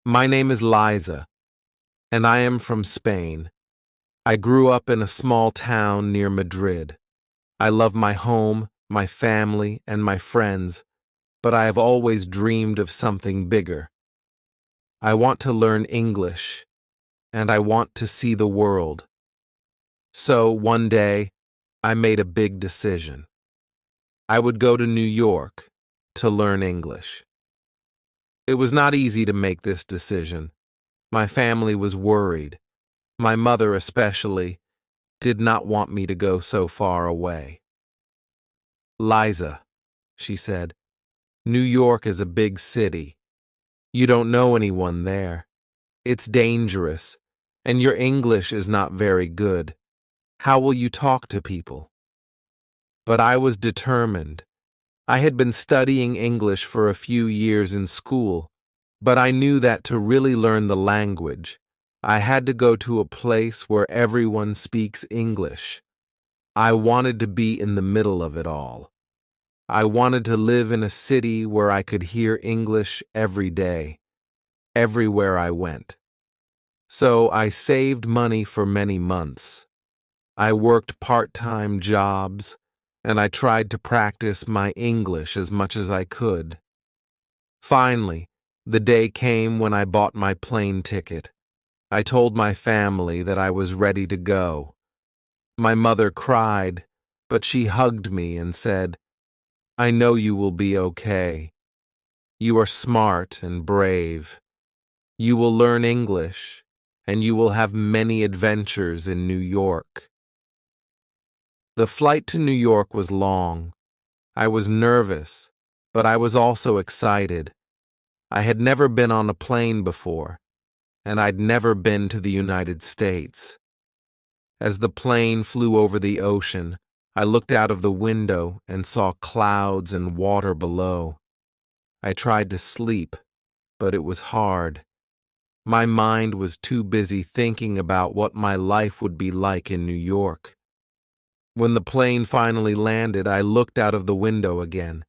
My name is Liza, and I am from Spain. I grew up in a small town near Madrid. I love my home, my family, and my friends, but I have always dreamed of something bigger. I want to learn English, and I want to see the world. So one day, I made a big decision. I would go to New York to learn English. It was not easy to make this decision. My family was worried. My mother especially did not want me to go so far away. Liza, she said, New York is a big city. You don't know anyone there. It's dangerous, and your English is not very good. How will you talk to people? But I was determined. I had been studying English for a few years in school, but I knew that to really learn the language, I had to go to a place where everyone speaks English. I wanted to be in the middle of it all. I wanted to live in a city where I could hear English every day, everywhere I went. So I saved money for many months. I worked part-time jobs, and I tried to practice my English as much as I could. Finally, the day came when I bought my plane ticket. I told my family that I was ready to go. My mother cried, but she hugged me and said, I know you will be okay. You are smart and brave. You will learn English, and you will have many adventures in New York. The flight to New York was long. I was nervous, but I was also excited. I had never been on a plane before, and I'd never been to the United States. As the plane flew over the ocean, I looked out of the window and saw clouds and water below. I tried to sleep, but it was hard. My mind was too busy thinking about what my life would be like in New York. When the plane finally landed, I looked out of the window again.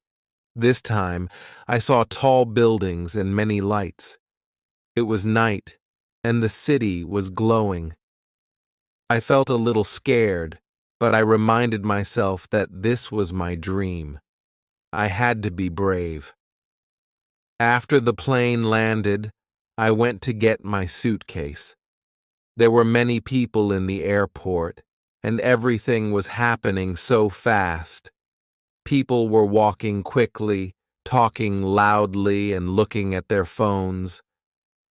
This time, I saw tall buildings and many lights. It was night, and the city was glowing. I felt a little scared, but I reminded myself that this was my dream. I had to be brave. After the plane landed, I went to get my suitcase. There were many people in the airport, and everything was happening so fast. People were walking quickly, talking loudly, and looking at their phones.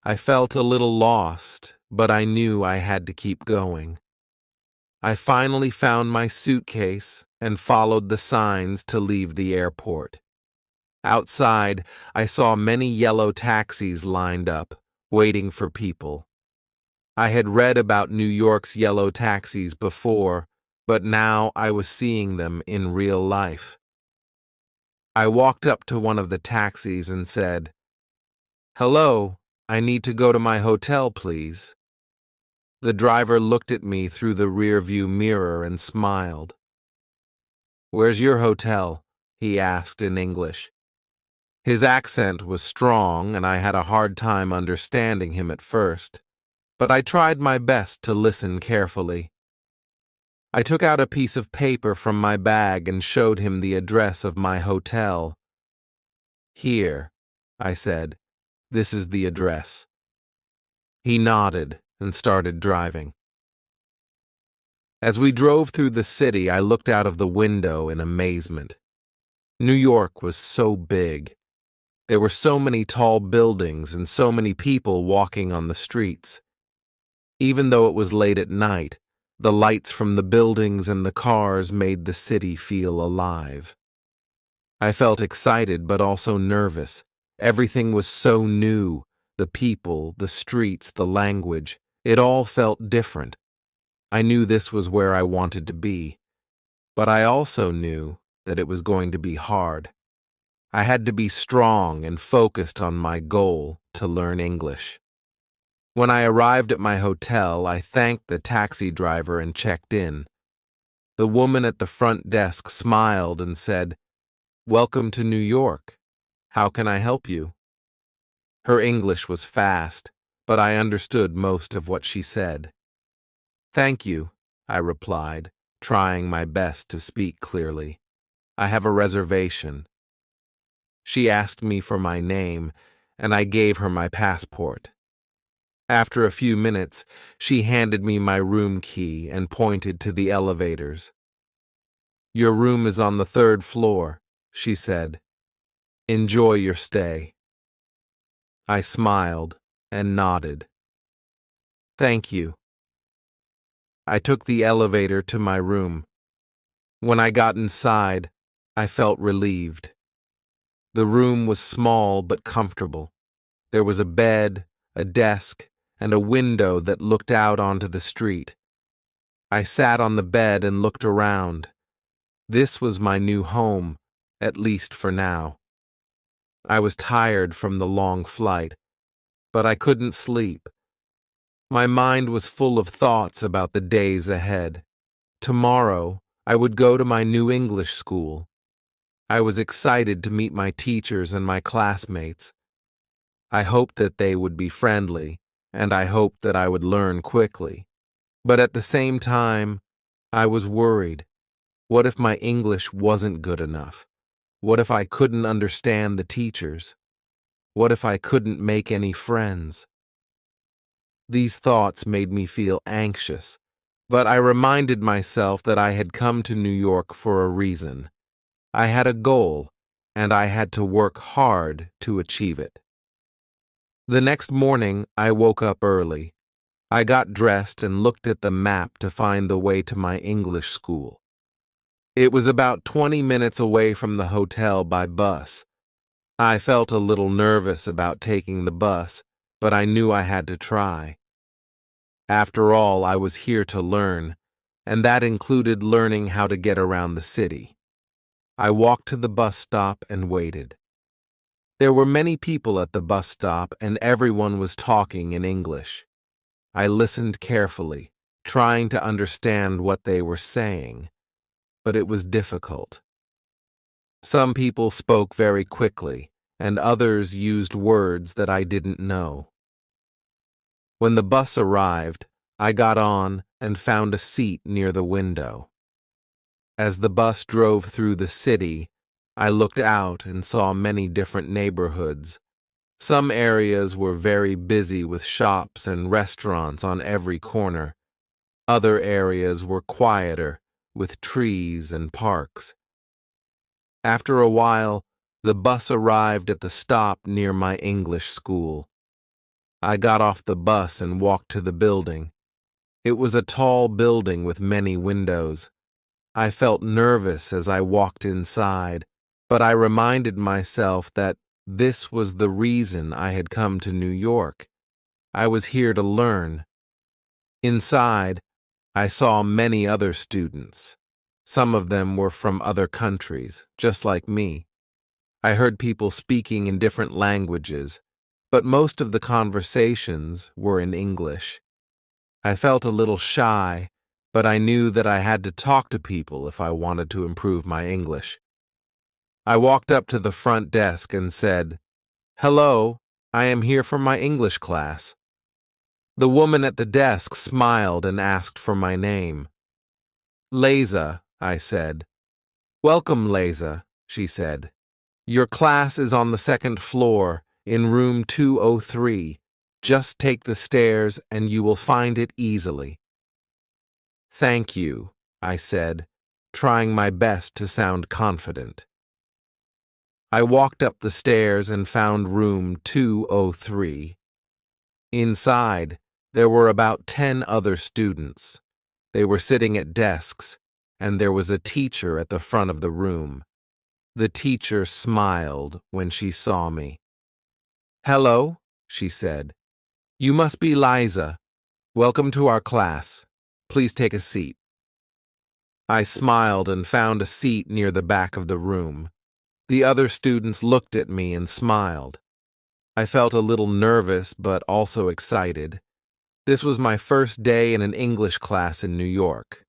I felt a little lost, but I knew I had to keep going. I finally found my suitcase and followed the signs to leave the airport. Outside, I saw many yellow taxis lined up, waiting for people. I had read about New York's yellow taxis before, but now I was seeing them in real life. I walked up to one of the taxis and said, "Hello, I need to go to my hotel, please." The driver looked at me through the rearview mirror and smiled. "Where's your hotel?" he asked in English. His accent was strong, and I had a hard time understanding him at first, but I tried my best to listen carefully. I took out a piece of paper from my bag and showed him the address of my hotel. "Here," I said, "this is the address." He nodded and started driving. As we drove through the city, I looked out of the window in amazement. New York was so big. There were so many tall buildings and so many people walking on the streets. Even though it was late at night, the lights from the buildings and the cars made the city feel alive. I felt excited but also nervous. Everything was so new. The people, the streets, the language. It all felt different. I knew this was where I wanted to be. But I also knew that it was going to be hard. I had to be strong and focused on my goal to learn English. When I arrived at my hotel, I thanked the taxi driver and checked in. The woman at the front desk smiled and said, "Welcome to New York. How can I help you?" Her English was fast, but I understood most of what she said. "Thank you," I replied, trying my best to speak clearly. "I have a reservation." She asked me for my name, and I gave her my passport. After a few minutes, she handed me my room key and pointed to the elevators. "Your room is on the 3rd floor," she said. "Enjoy your stay." I smiled and nodded. "Thank you." I took the elevator to my room. When I got inside, I felt relieved. The room was small but comfortable. There was a bed, a desk, and a window that looked out onto the street. I sat on the bed and looked around. This was my new home, at least for now. I was tired from the long flight, but I couldn't sleep. My mind was full of thoughts about the days ahead. Tomorrow, I would go to my new English school. I was excited to meet my teachers and my classmates. I hoped that they would be friendly, and I hoped that I would learn quickly. But at the same time, I was worried. What if my English wasn't good enough? What if I couldn't understand the teachers? What if I couldn't make any friends? These thoughts made me feel anxious, but I reminded myself that I had come to New York for a reason. I had a goal, and I had to work hard to achieve it. The next morning, I woke up early. I got dressed and looked at the map to find the way to my English school. It was about 20 minutes away from the hotel by bus. I felt a little nervous about taking the bus, but I knew I had to try. After all, I was here to learn, and that included learning how to get around the city. I walked to the bus stop and waited. There were many people at the bus stop, and everyone was talking in English. I listened carefully, trying to understand what they were saying, but it was difficult. Some people spoke very quickly, and others used words that I didn't know. When the bus arrived, I got on and found a seat near the window. As the bus drove through the city, I looked out and saw many different neighborhoods. Some areas were very busy with shops and restaurants on every corner. Other areas were quieter, with trees and parks. After a while, the bus arrived at the stop near my English school. I got off the bus and walked to the building. It was a tall building with many windows. I felt nervous as I walked inside, but I reminded myself that this was the reason I had come to New York. I was here to learn. Inside, I saw many other students. Some of them were from other countries, just like me. I heard people speaking in different languages, but most of the conversations were in English. I felt a little shy, but I knew that I had to talk to people if I wanted to improve my English. I walked up to the front desk and said, "Hello, I am here for my English class." The woman at the desk smiled and asked for my name. "Leza," I said. "Welcome, Leza," she said. "Your class is on the 2nd floor, in room 203. Just take the stairs and you will find it easily." "Thank you," I said, trying my best to sound confident. I walked up the stairs and found room 203. Inside, there were about 10 other students. They were sitting at desks, and there was a teacher at the front of the room. The teacher smiled when she saw me. "Hello," she said. "You must be Liza. Welcome to our class. Please take a seat." I smiled and found a seat near the back of the room. The other students looked at me and smiled. I felt a little nervous but also excited. This was my first day in an English class in New York.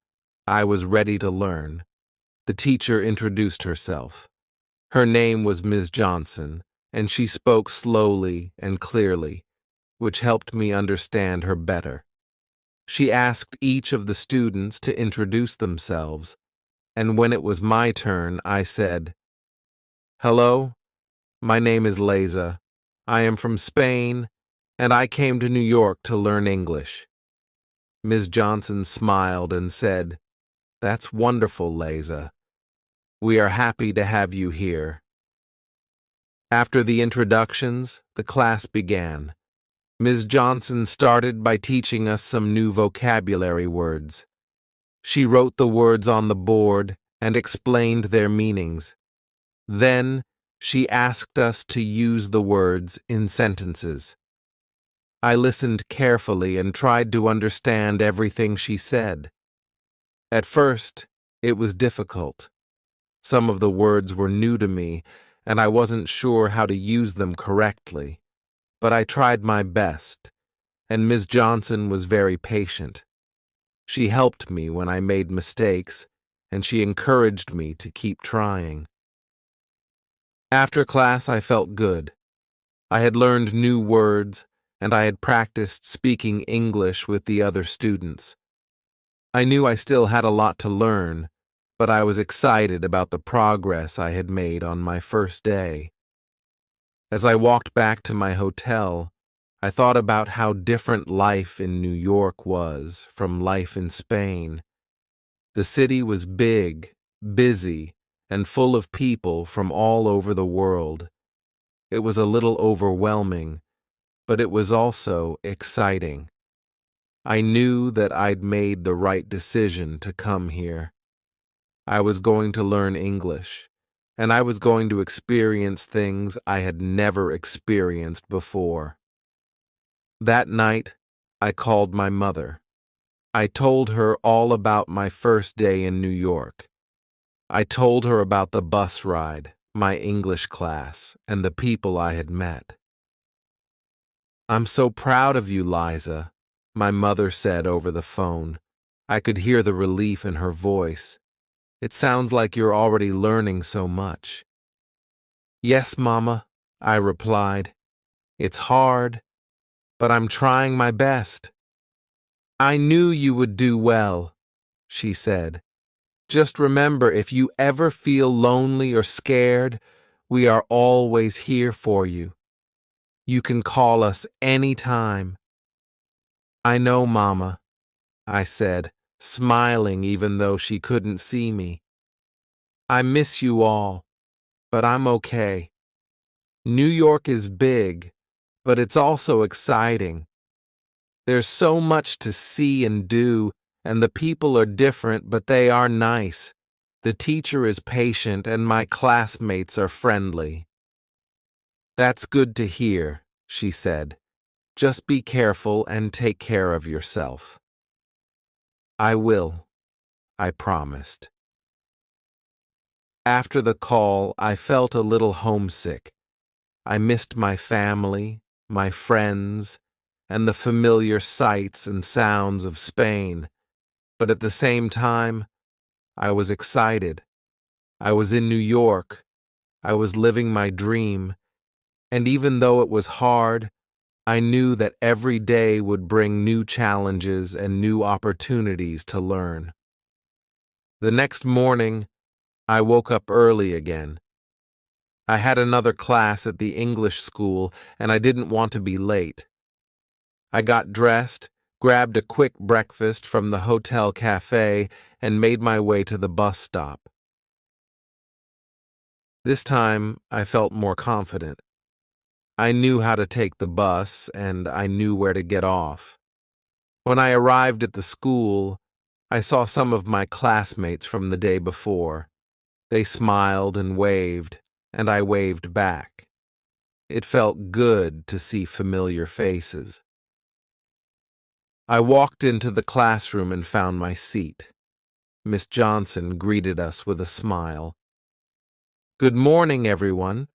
I was ready to learn. The teacher introduced herself. Her name was Ms. Johnson, and she spoke slowly and clearly, which helped me understand her better. She asked each of the students to introduce themselves, and when it was my turn, I said, "Hello, my name is Leza. I am from Spain, and I came to New York to learn English." Ms. Johnson smiled and said, "That's wonderful, Leza. We are happy to have you here." After the introductions, the class began. Ms. Johnson started by teaching us some new vocabulary words. She wrote the words on the board and explained their meanings. Then, she asked us to use the words in sentences. I listened carefully and tried to understand everything she said. At first, it was difficult. Some of the words were new to me, and I wasn't sure how to use them correctly. But I tried my best, and Ms. Johnson was very patient. She helped me when I made mistakes, and she encouraged me to keep trying. After class, I felt good. I had learned new words, and I had practiced speaking English with the other students. I knew I still had a lot to learn, but I was excited about the progress I had made on my first day. As I walked back to my hotel, I thought about how different life in New York was from life in Spain. The city was big, busy, and full of people from all over the world. It was a little overwhelming, but it was also exciting. I knew that I'd made the right decision to come here. I was going to learn English, and I was going to experience things I had never experienced before. That night, I called my mother. I told her all about my first day in New York. I told her about the bus ride, my English class, and the people I had met. "I'm so proud of you, Liza," my mother said over the phone. I could hear the relief in her voice. "It sounds like you're already learning so much." "Yes, Mama," I replied. "It's hard, but I'm trying my best." "I knew you would do well," she said. "Just remember, if you ever feel lonely or scared, we are always here for you. You can call us any time." "I know, Mama," I said, smiling even though she couldn't see me. "I miss you all, but I'm okay. New York is big, but it's also exciting. There's so much to see and do, and the people are different, but they are nice. The teacher is patient, and my classmates are friendly." "That's good to hear," she said. "Just be careful and take care of yourself." "I will," I promised. After the call, I felt a little homesick. I missed my family, my friends, and the familiar sights and sounds of Spain. But at the same time, I was excited. I was in New York. I was living my dream. And even though it was hard, I knew that every day would bring new challenges and new opportunities to learn. The next morning, I woke up early again. I had another class at the English school, and I didn't want to be late. I got dressed, grabbed a quick breakfast from the hotel cafe, and made my way to the bus stop. This time, I felt more confident. I knew how to take the bus, and I knew where to get off. When I arrived at the school, I saw some of my classmates from the day before. They smiled and waved, and I waved back. It felt good to see familiar faces. I walked into the classroom and found my seat. Miss Johnson greeted us with a smile. "Good morning, everyone.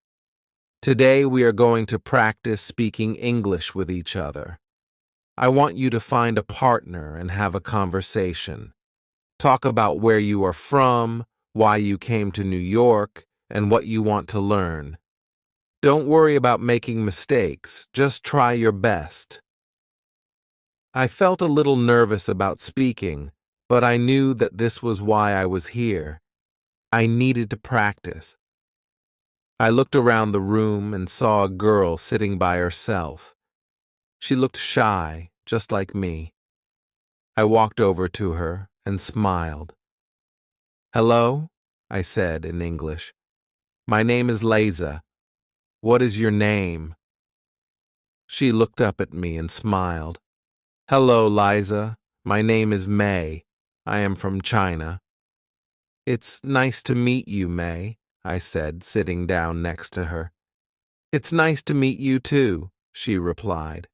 Today we are going to practice speaking English with each other. I want you to find a partner and have a conversation. Talk about where you are from, why you came to New York, and what you want to learn. Don't worry about making mistakes, just try your best. I felt a little nervous about speaking, but I knew that this was why I was here. I needed to practice. I looked around the room and saw a girl sitting by herself. She looked shy, just like me. I walked over to her and smiled. "Hello," I said in English. "My name is Liza. What is your name?" She looked up at me and smiled. "Hello, Liza. My name is May. I am from China." "It's nice to meet you, May," I said, sitting down next to her. "It's nice to meet you too," she replied.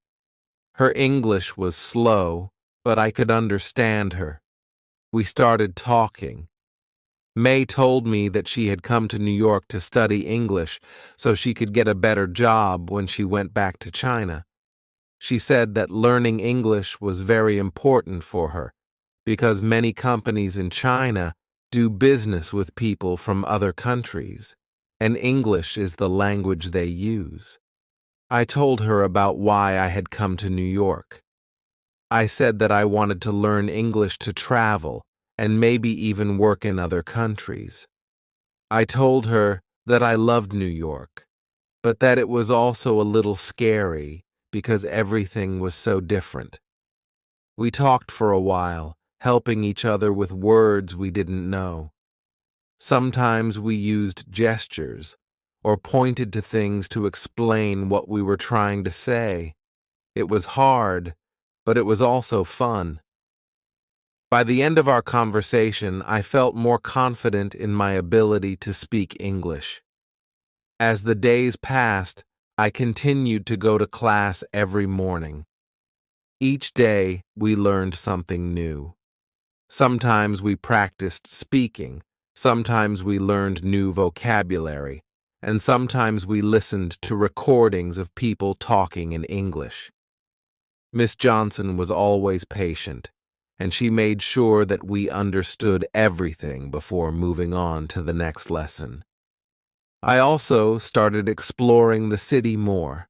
Her English was slow, but I could understand her. We started talking. May told me that she had come to New York to study English so she could get a better job when she went back to China. She said that learning English was very important for her because many companies in China do business with people from other countries, and English is the language they use. I told her about why I had come to New York. I said that I wanted to learn English to travel and maybe even work in other countries. I told her that I loved New York, but that it was also a little scary because everything was so different. We talked for a while, helping each other with words we didn't know. Sometimes we used gestures or pointed to things to explain what we were trying to say. It was hard, but it was also fun. By the end of our conversation, I felt more confident in my ability to speak English. As the days passed, I continued to go to class every morning. Each day, we learned something new. Sometimes we practiced speaking, sometimes we learned new vocabulary, and sometimes we listened to recordings of people talking in English. Miss Johnson was always patient, and she made sure that we understood everything before moving on to the next lesson. I also started exploring the city more.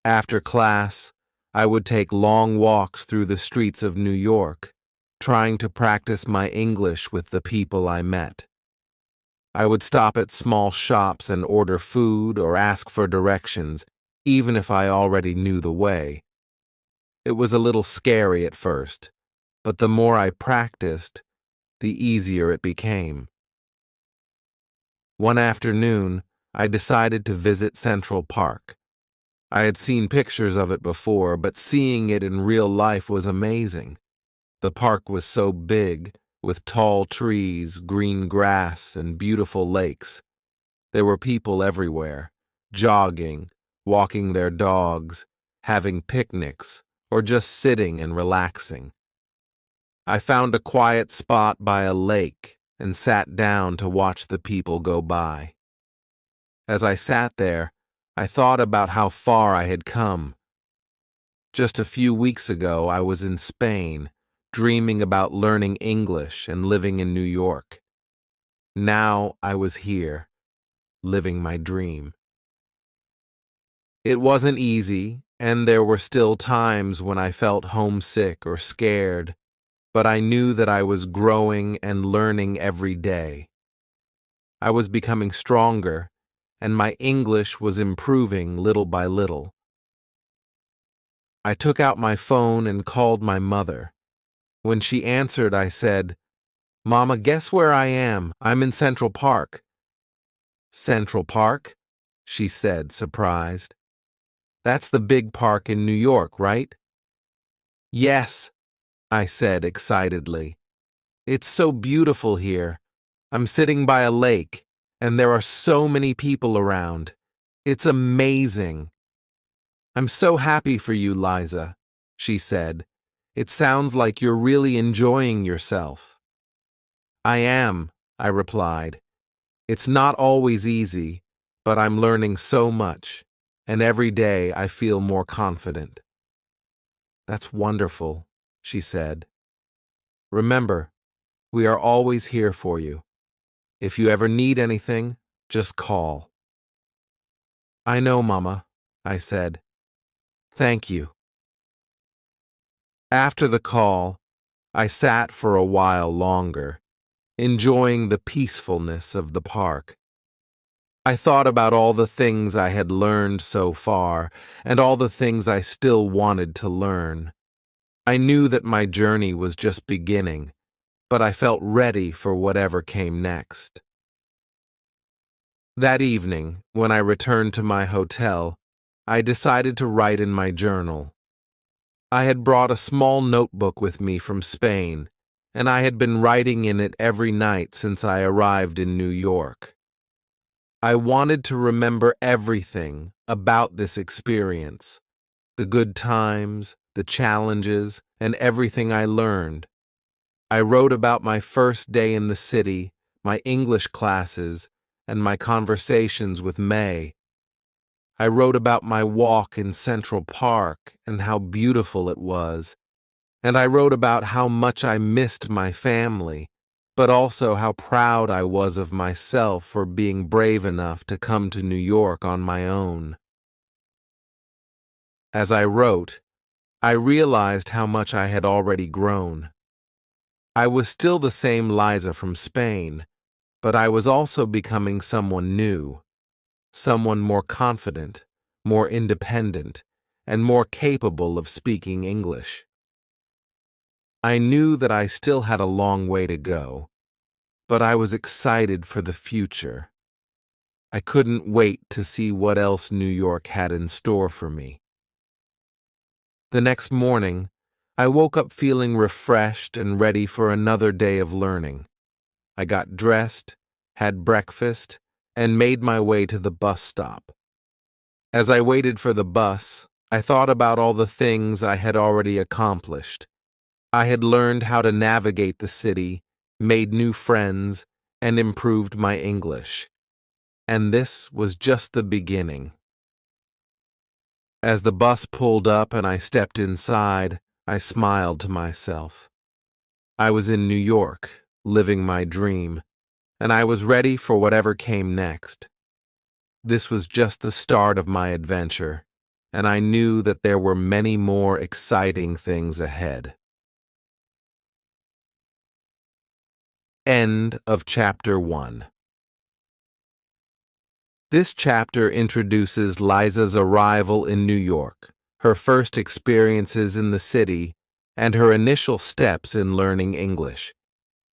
After class, I would take long walks through the streets of New York, trying to practice my English with the people I met. I would stop at small shops and order food or ask for directions, even if I already knew the way. It was a little scary at first, but the more I practiced, the easier it became. One afternoon, I decided to visit Central Park. I had seen pictures of it before, but seeing it in real life was amazing. The park was so big, with tall trees, green grass, and beautiful lakes. There were people everywhere, jogging, walking their dogs, having picnics, or just sitting and relaxing. I found a quiet spot by a lake and sat down to watch the people go by. As I sat there, I thought about how far I had come. Just a few weeks ago, I was in Spain, dreaming about learning English and living in New York. Now I was here, living my dream. It wasn't easy, and there were still times when I felt homesick or scared, but I knew that I was growing and learning every day. I was becoming stronger, and my English was improving little by little. I took out my phone and called my mother. When she answered, I said, "Mama, guess where I am? I'm in Central Park." "Central Park?" she said, surprised. "That's the big park in New York, right?" "Yes," I said excitedly. "It's so beautiful here. I'm sitting by a lake, and there are so many people around. It's amazing." "I'm so happy for you, Liza," she said. "It sounds like you're really enjoying yourself." "I am," I replied. "It's not always easy, but I'm learning so much, and every day I feel more confident." "That's wonderful," she said. "Remember, we are always here for you. If you ever need anything, just call." I know, Mama, I said. Thank you. After the call, I sat for a while longer, enjoying the peacefulness of the park. I thought about all the things I had learned so far and all the things I still wanted to learn. I knew that my journey was just beginning, but I felt ready for whatever came next. That evening, when I returned to my hotel, I decided to write in my journal. I had brought a small notebook with me from Spain, and I had been writing in it every night since I arrived in New York. I wanted to remember everything about this experience, the good times, the challenges, and everything I learned. I wrote about my first day in the city, my English classes, and my conversations with May. I wrote about my walk in Central Park and how beautiful it was, and I wrote about how much I missed my family, but also how proud I was of myself for being brave enough to come to New York on my own. As I wrote, I realized how much I had already grown. I was still the same Liza from Spain, but I was also becoming someone new, someone more confident, more independent, and more capable of speaking English. I knew that I still had a long way to go, but I was excited for the future. I couldn't wait to see what else New York had in store for me. The next morning, I woke up feeling refreshed and ready for another day of learning. I got dressed, had breakfast, and made my way to the bus stop. As I waited for the bus, I thought about all the things I had already accomplished. I had learned how to navigate the city, made new friends, and improved my English. And this was just the beginning. As the bus pulled up and I stepped inside, I smiled to myself. I was in New York, living my dream, and I was ready for whatever came next. This was just the start of my adventure, and I knew that there were many more exciting things ahead. End of Chapter 1. This chapter introduces Liza's arrival in New York, her first experiences in the city, and her initial steps in learning English.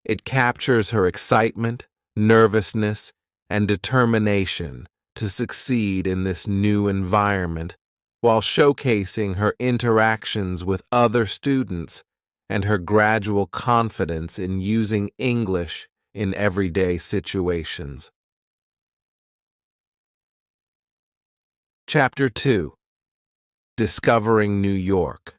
It captures her excitement, nervousness, and determination to succeed in this new environment, while showcasing her interactions with other students and her gradual confidence in using English in everyday situations. Chapter 2. Discovering New York.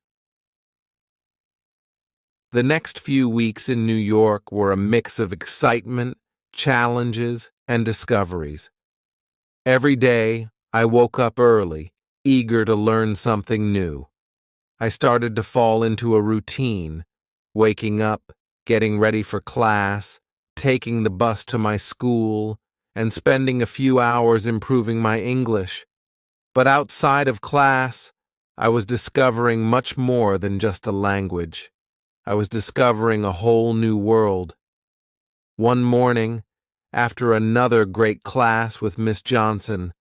The next few weeks in New York were a mix of excitement, challenges, and discoveries. Every day, I woke up early, eager to learn something new. I started to fall into a routine, waking up, getting ready for class, taking the bus to my school, and spending a few hours improving my English. But outside of class, I was discovering much more than just a language. I was discovering a whole new world. One morning, after another great class with Miss Johnson,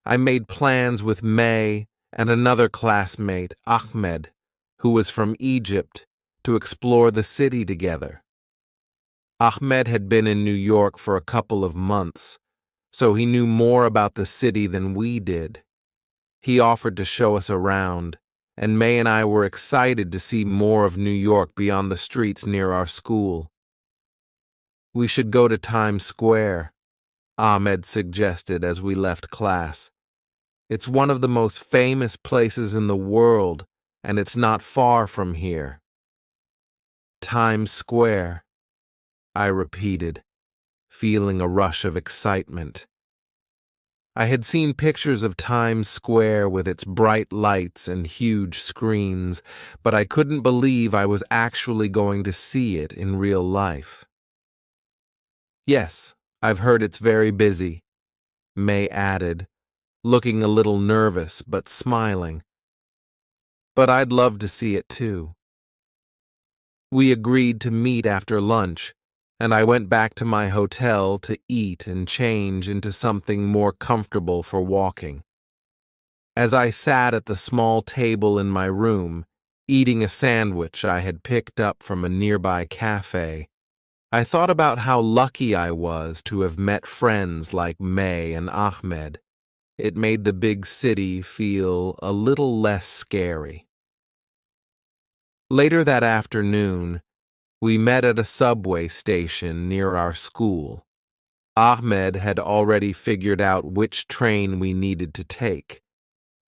I made plans with May and another classmate, Ahmed, who was from Egypt, to explore the city together. Ahmed had been in New York for a couple of months, so he knew more about the city than we did. He offered to show us around, and May and I were excited to see more of New York beyond the streets near our school. We should go to Times Square, Ahmed suggested as we left class. It's one of the most famous places in the world, and it's not far from here. Times Square, I repeated, feeling a rush of excitement. I had seen pictures of Times Square with its bright lights and huge screens, but I couldn't believe I was actually going to see it in real life. Yes, I've heard it's very busy, May added, looking a little nervous but smiling. But I'd love to see it too. We agreed to meet after lunch, and I went back to my hotel to eat and change into something more comfortable for walking. As I sat at the small table in my room, eating a sandwich I had picked up from a nearby cafe, I thought about how lucky I was to have met friends like May and Ahmed. It made the big city feel a little less scary. Later that afternoon, we met at a subway station near our school. Ahmed had already figured out which train we needed to take.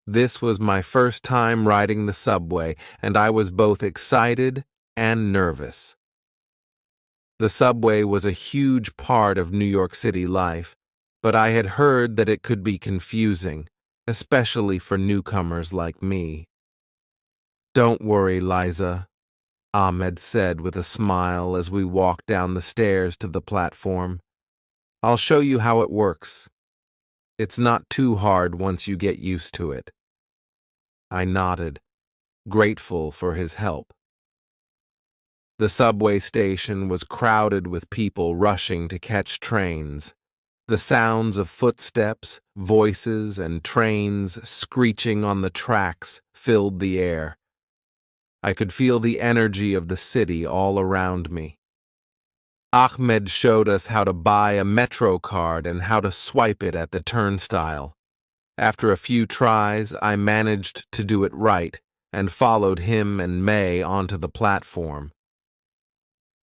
This was my first time riding the subway, and I was both excited and nervous. The subway was a huge part of New York City life, but I had heard that it could be confusing, especially for newcomers like me. "Don't worry, Liza," Ahmed said with a smile as we walked down the stairs to the platform. "I'll show you how it works. It's not too hard once you get used to it." I nodded, grateful for his help. The subway station was crowded with people rushing to catch trains. The sounds of footsteps, voices, and trains screeching on the tracks filled the air. I could feel the energy of the city all around me. Ahmed showed us how to buy a Metro card and how to swipe it at the turnstile. After a few tries, I managed to do it right and followed him and May onto the platform.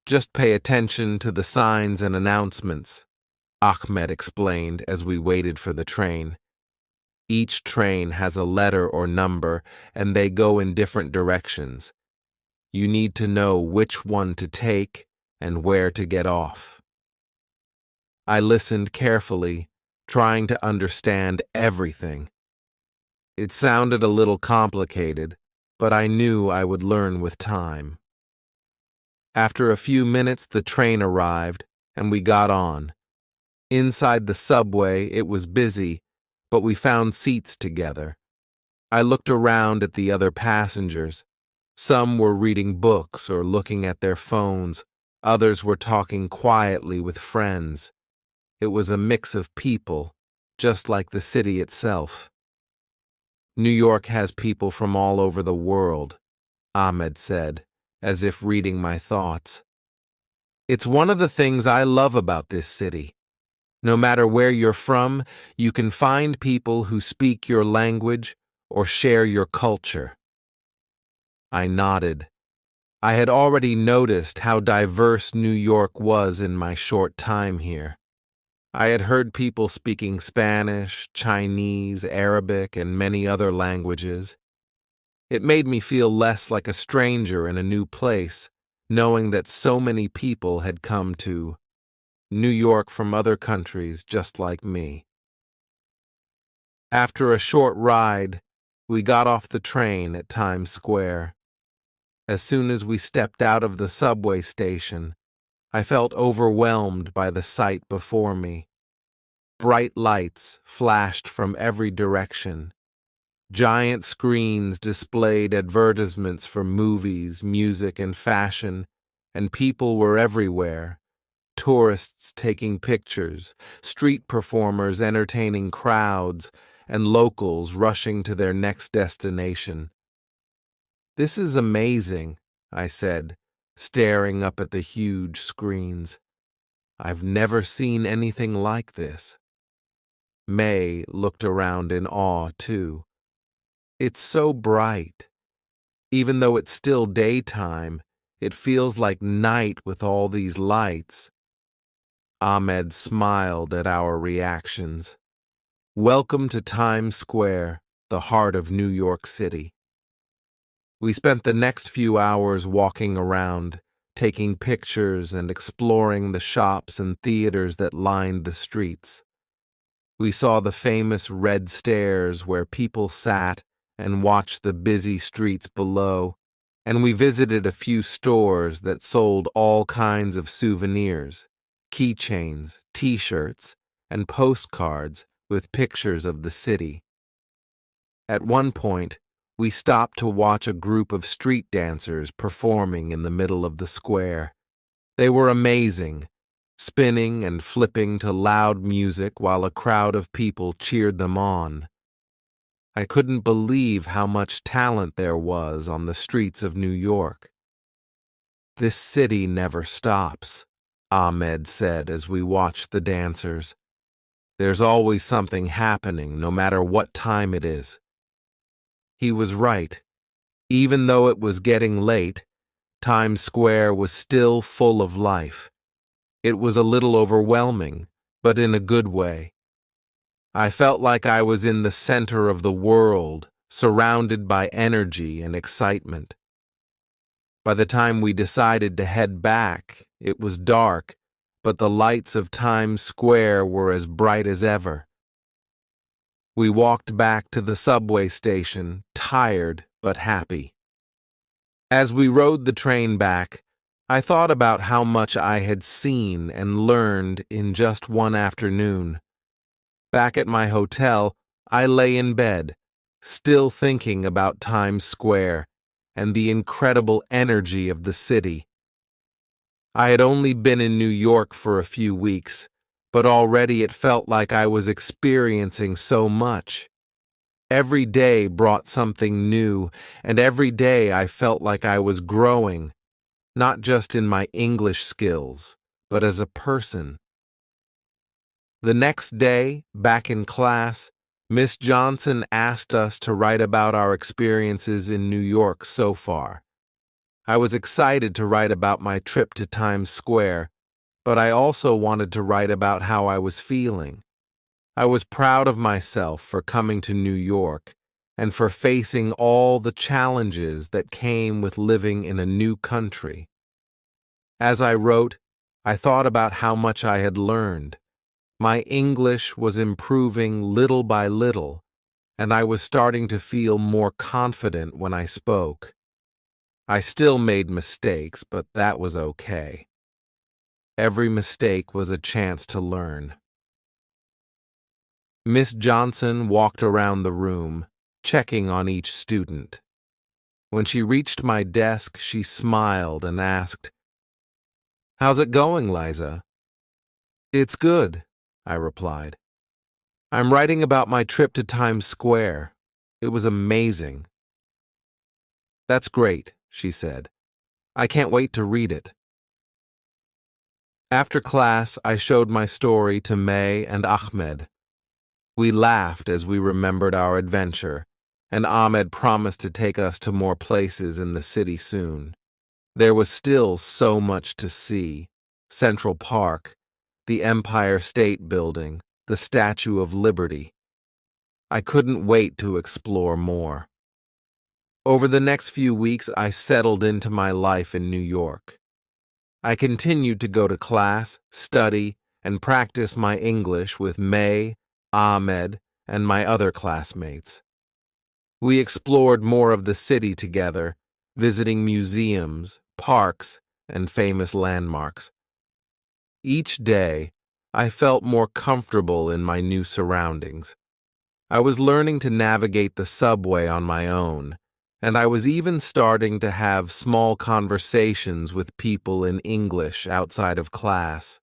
"Just pay attention to the signs and announcements," Ahmed explained as we waited for the train. "Each train has a letter or number, and they go in different directions. You need to know which one to take and where to get off." I listened carefully, trying to understand everything. It sounded a little complicated, but I knew I would learn with time. After a few minutes, the train arrived, and we got on. Inside the subway, it was busy, but we found seats together. I looked around at the other passengers. Some were reading books or looking at their phones. Others were talking quietly with friends. It was a mix of people, just like the city itself. "New York has people from all over the world," Ahmed said, as if reading my thoughts. "It's one of the things I love about this city. No matter where you're from, you can find people who speak your language or share your culture." I nodded. I had already noticed how diverse New York was in my short time here. I had heard people speaking Spanish, Chinese, Arabic, and many other languages. It made me feel less like a stranger in a new place, knowing that so many people had come to New York from other countries just like me. After a short ride, we got off the train at Times Square. As soon as we stepped out of the subway station, I felt overwhelmed by the sight before me. Bright lights flashed from every direction. Giant screens displayed advertisements for movies, music, and fashion, and people were everywhere. Tourists taking pictures, street performers entertaining crowds, and locals rushing to their next destination. "This is amazing," I said, staring up at the huge screens. "I've never seen anything like this." May looked around in awe, too. "It's so bright. Even though it's still daytime, it feels like night with all these lights." Ahmed smiled at our reactions. "Welcome to Times Square, the heart of New York City." We spent the next few hours walking around, taking pictures and exploring the shops and theaters that lined the streets. We saw the famous red stairs where people sat and watched the busy streets below, and we visited a few stores that sold all kinds of souvenirs, keychains, t-shirts, and postcards with pictures of the city. At one point, we stopped to watch a group of street dancers performing in the middle of the square. They were amazing, spinning and flipping to loud music while a crowd of people cheered them on. I couldn't believe how much talent there was on the streets of New York. "This city never stops," Ahmed said as we watched the dancers. "There's always something happening, no matter what time it is." He was right. Even though it was getting late, Times Square was still full of life. It was a little overwhelming, but in a good way. I felt like I was in the center of the world, surrounded by energy and excitement. By the time we decided to head back, it was dark, but the lights of Times Square were as bright as ever. We walked back to the subway station, tired but happy. As we rode the train back, I thought about how much I had seen and learned in just one afternoon. Back at my hotel, I lay in bed, still thinking about Times Square and the incredible energy of the city. I had only been in New York for a few weeks, but already it felt like I was experiencing so much. Every day brought something new, and every day I felt like I was growing, not just in my English skills, but as a person. The next day, back in class, Miss Johnson asked us to write about our experiences in New York so far. I was excited to write about my trip to Times Square, but I also wanted to write about how I was feeling. I was proud of myself for coming to New York and for facing all the challenges that came with living in a new country. As I wrote, I thought about how much I had learned. My English was improving little by little, and I was starting to feel more confident when I spoke. I still made mistakes, but that was okay. Every mistake was a chance to learn. Miss Johnson walked around the room, checking on each student. When she reached my desk, she smiled and asked, "How's it going, Liza?" "It's good," I replied. "I'm writing about my trip to Times Square. It was amazing." "That's great," she said. "I can't wait to read it." After class, I showed my story to May and Ahmed. We laughed as we remembered our adventure, and Ahmed promised to take us to more places in the city soon. There was still so much to see: Central Park, the Empire State Building, the Statue of Liberty. I couldn't wait to explore more. Over the next few weeks, I settled into my life in New York. I continued to go to class, study, and practice my English with May, Ahmed, and my other classmates. We explored more of the city together, visiting museums, parks, and famous landmarks. Each day, I felt more comfortable in my new surroundings. I was learning to navigate the subway on my own, and I was even starting to have small conversations with people in English outside of class.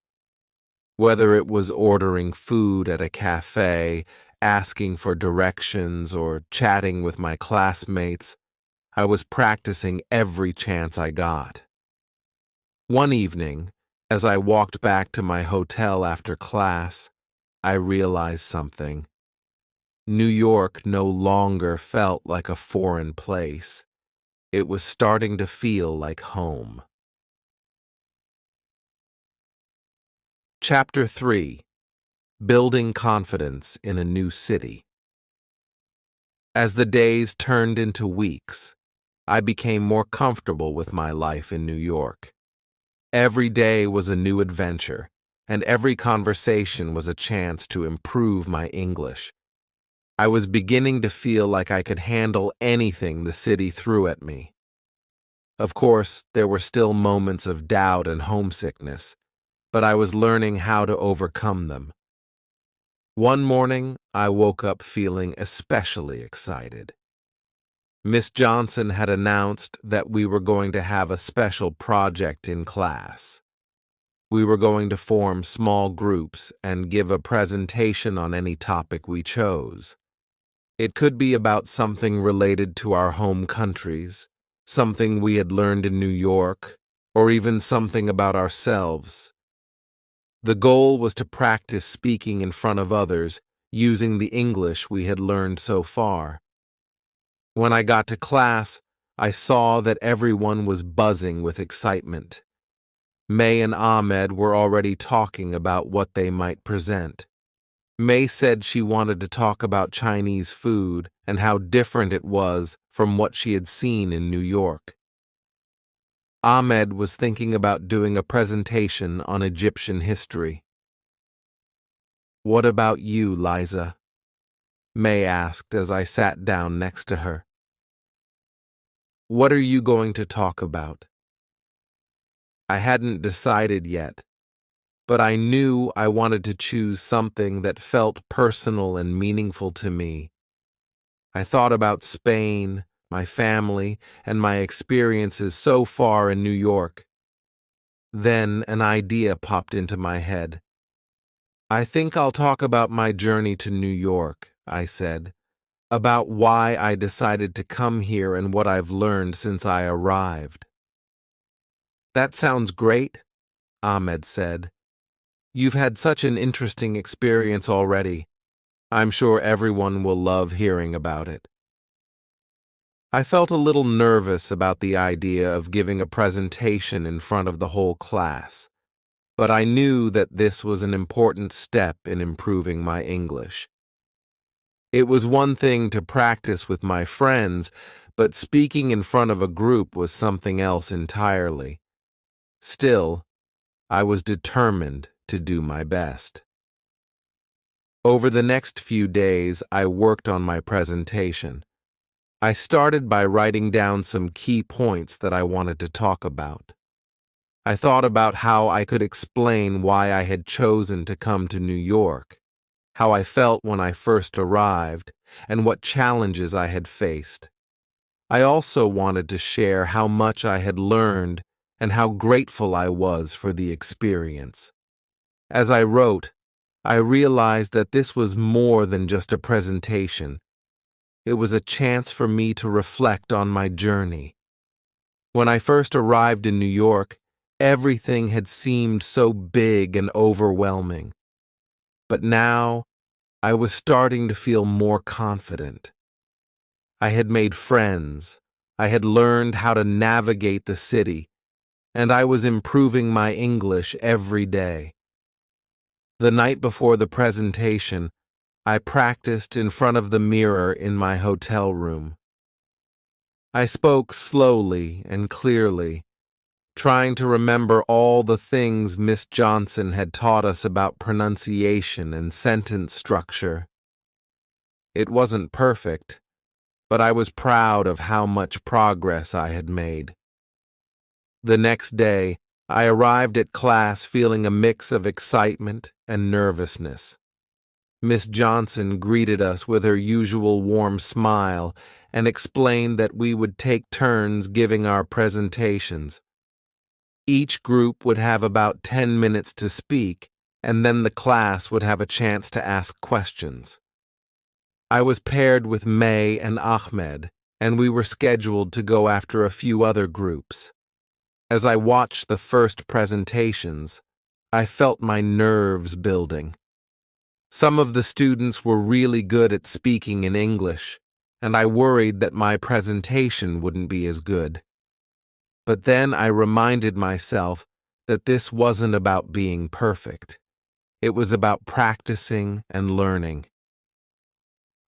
Whether it was ordering food at a cafe, asking for directions, or chatting with my classmates, I was practicing every chance I got. One evening, as I walked back to my hotel after class, I realized something. New York no longer felt like a foreign place. It was starting to feel like home. Chapter 3: Building Confidence in a New City. As the days turned into weeks, I became more comfortable with my life in New York. Every day was a new adventure, and every conversation was a chance to improve my English. I was beginning to feel like I could handle anything the city threw at me. Of course, there were still moments of doubt and homesickness, but I was learning how to overcome them. One morning, I woke up feeling especially excited. Miss Johnson had announced that we were going to have a special project in class. We were going to form small groups and give a presentation on any topic we chose. It could be about something related to our home countries, something we had learned in New York, or even something about ourselves. The goal was to practice speaking in front of others using the English we had learned so far. When I got to class, I saw that everyone was buzzing with excitement. May and Ahmed were already talking about what they might present. May said she wanted to talk about Chinese food and how different it was from what she had seen in New York. Ahmed was thinking about doing a presentation on Egyptian history. "What about you, Liza?" May asked as I sat down next to her. "What are you going to talk about?" I hadn't decided yet, but I knew I wanted to choose something that felt personal and meaningful to me. I thought about Spain, my family, and my experiences so far in New York. Then an idea popped into my head. "I think I'll talk about my journey to New York," I said, "about why I decided to come here and what I've learned since I arrived." "That sounds great," Ahmed said. "You've had such an interesting experience already. I'm sure everyone will love hearing about it." I felt a little nervous about the idea of giving a presentation in front of the whole class, but I knew that this was an important step in improving my English. It was one thing to practice with my friends, but speaking in front of a group was something else entirely. Still, I was determined to do my best. Over the next few days, I worked on my presentation. I started by writing down some key points that I wanted to talk about. I thought about how I could explain why I had chosen to come to New York, how I felt when I first arrived, and what challenges I had faced. I also wanted to share how much I had learned and how grateful I was for the experience. As I wrote, I realized that this was more than just a presentation. It was a chance for me to reflect on my journey. When I first arrived in New York, everything had seemed so big and overwhelming. But now, I was starting to feel more confident. I had made friends, I had learned how to navigate the city, and I was improving my English every day. The night before the presentation, I practiced in front of the mirror in my hotel room. I spoke slowly and clearly, trying to remember all the things Miss Johnson had taught us about pronunciation and sentence structure. It wasn't perfect, but I was proud of how much progress I had made. The next day, I arrived at class feeling a mix of excitement and nervousness. Miss Johnson greeted us with her usual warm smile and explained that we would take turns giving our presentations. Each group would have about 10 minutes to speak, and then the class would have a chance to ask questions. I was paired with May and Ahmed, and we were scheduled to go after a few other groups. As I watched the first presentations, I felt my nerves building. Some of the students were really good at speaking in English, and I worried that my presentation wouldn't be as good. But then I reminded myself that this wasn't about being perfect. It was about practicing and learning.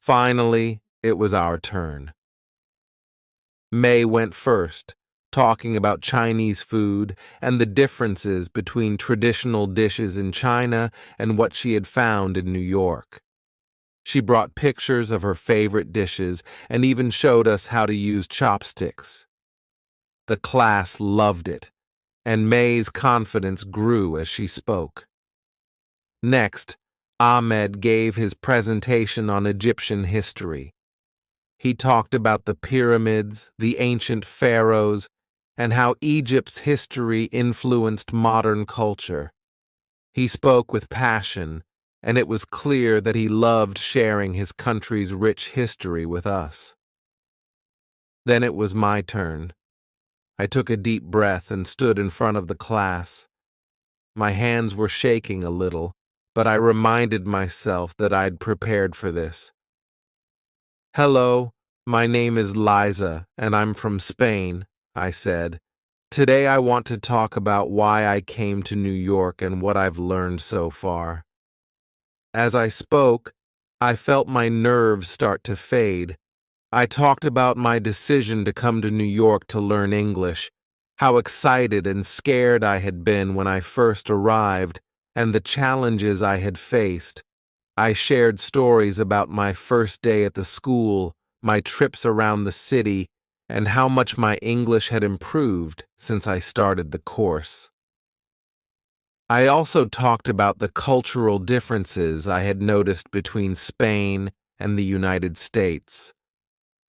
Finally, it was our turn. May went first, talking about Chinese food and the differences between traditional dishes in China and what she had found in New York. She brought pictures of her favorite dishes and even showed us how to use chopsticks. The class loved it, and May's confidence grew as she spoke. Next, Ahmed gave his presentation on Egyptian history. He talked about the pyramids, the ancient pharaohs, and how Egypt's history influenced modern culture. He spoke with passion, and it was clear that he loved sharing his country's rich history with us. Then it was my turn. I took a deep breath and stood in front of the class. My hands were shaking a little, but I reminded myself that I'd prepared for this. "Hello, my name is Liza, and I'm from Spain," I said. "Today I want to talk about why I came to New York and what I've learned so far." As I spoke, I felt my nerves start to fade. I talked about my decision to come to New York to learn English, how excited and scared I had been when I first arrived, and the challenges I had faced. I shared stories about my first day at the school, my trips around the city, and how much my English had improved since I started the course. I also talked about the cultural differences I had noticed between Spain and the United States.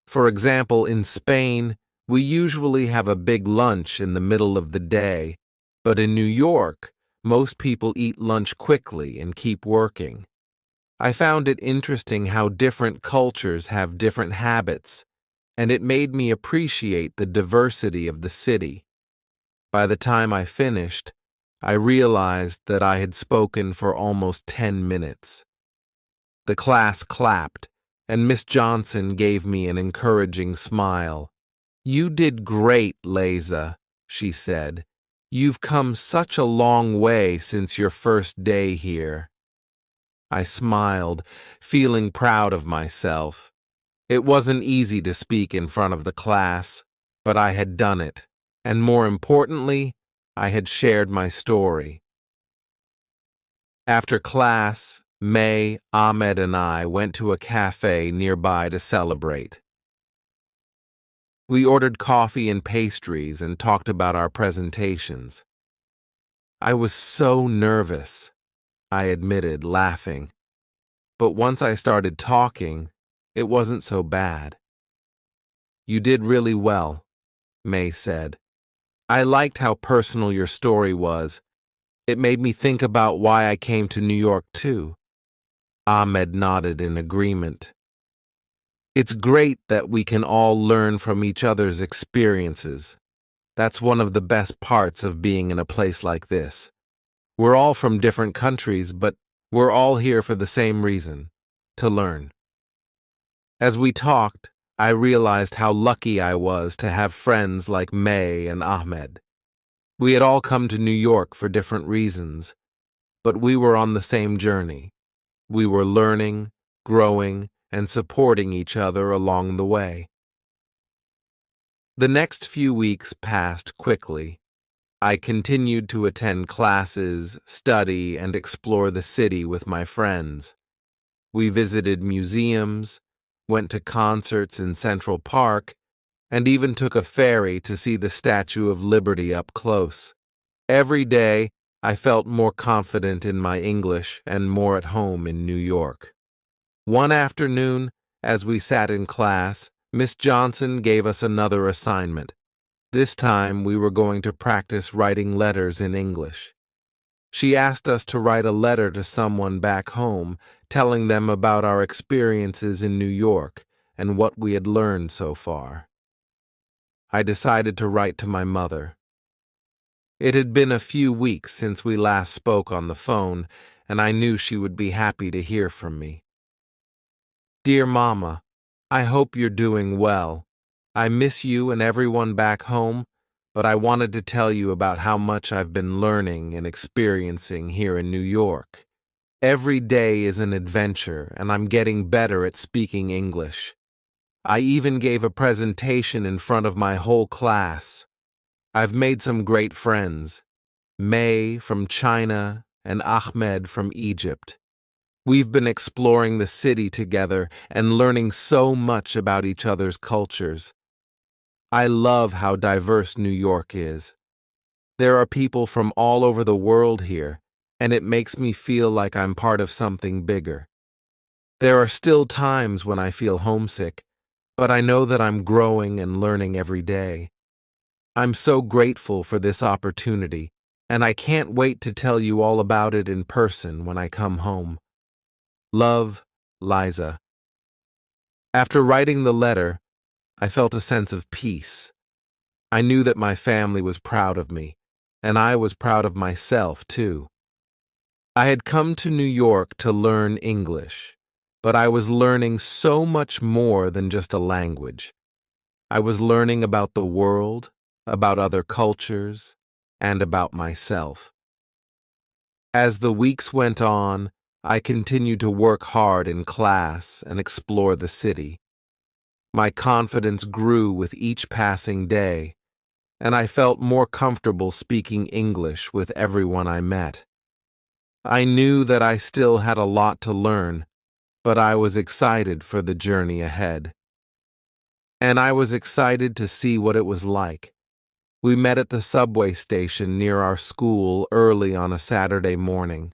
For example, in Spain, we usually have a big lunch in the middle of the day, but in New York, most people eat lunch quickly and keep working. I found it interesting how different cultures have different habits, and it made me appreciate the diversity of the city. By the time I finished, I realized that I had spoken for almost 10 minutes. The class clapped, and Miss Johnson gave me an encouraging smile. "You did great, Liza," she said. "You've come such a long way since your first day here." I smiled, feeling proud of myself. It wasn't easy to speak in front of the class, but I had done it, and more importantly, I had shared my story. After class, May, Ahmed, and I went to a cafe nearby to celebrate. We ordered coffee and pastries and talked about our presentations. I was so nervous, I admitted, laughing. But once I started talking, it wasn't so bad. "You did really well," May said. "I liked how personal your story was. It made me think about why I came to New York, too." Ahmed nodded in agreement. "It's great that we can all learn from each other's experiences. That's one of the best parts of being in a place like this. We're all from different countries, but we're all here for the same reason, to learn." As we talked, I realized how lucky I was to have friends like May and Ahmed. We had all come to New York for different reasons, but we were on the same journey. We were learning, growing, and supporting each other along the way. The next few weeks passed quickly. I continued to attend classes, study, and explore the city with my friends. We visited museums, went to concerts in Central Park, and even took a ferry to see the Statue of Liberty up close. Every day, I felt more confident in my English and more at home in New York. One afternoon, as we sat in class, Miss Johnson gave us another assignment. This time, we were going to practice writing letters in English. She asked us to write a letter to someone back home, telling them about our experiences in New York and what we had learned so far. I decided to write to my mother. It had been a few weeks since we last spoke on the phone, and I knew she would be happy to hear from me. "Dear Mama, I hope you're doing well. I miss you and everyone back home, but I wanted to tell you about how much I've been learning and experiencing here in New York. Every day is an adventure, and I'm getting better at speaking English. I even gave a presentation in front of my whole class. I've made some great friends, May from China and Ahmed from Egypt. We've been exploring the city together and learning so much about each other's cultures. I love how diverse New York is. There are people from all over the world here, and it makes me feel like I'm part of something bigger. There are still times when I feel homesick, but I know that I'm growing and learning every day. I'm so grateful for this opportunity, and I can't wait to tell you all about it in person when I come home. Love, Liza. After writing the letter, I felt a sense of peace. I knew that my family was proud of me, and I was proud of myself, too. I had come to New York to learn English, but I was learning so much more than just a language. I was learning about the world, about other cultures, and about myself. As the weeks went on, I continued to work hard in class and explore the city. My confidence grew with each passing day, and I felt more comfortable speaking English with everyone I met. I knew that I still had a lot to learn, but I was excited for the journey ahead. And I was excited to see what it was like. We met at the subway station near our school early on a Saturday morning.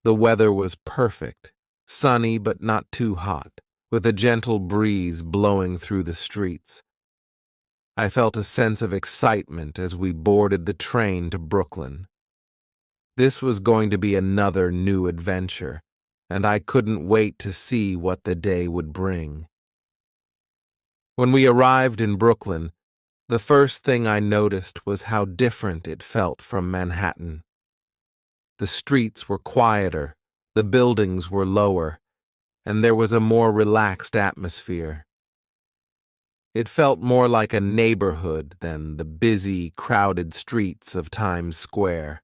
The weather was perfect, sunny but not too hot, with a gentle breeze blowing through the streets. I felt a sense of excitement as we boarded the train to Brooklyn. This was going to be another new adventure, and I couldn't wait to see what the day would bring. When we arrived in Brooklyn, the first thing I noticed was how different it felt from Manhattan. The streets were quieter, the buildings were lower, and there was a more relaxed atmosphere. It felt more like a neighborhood than the busy, crowded streets of Times Square.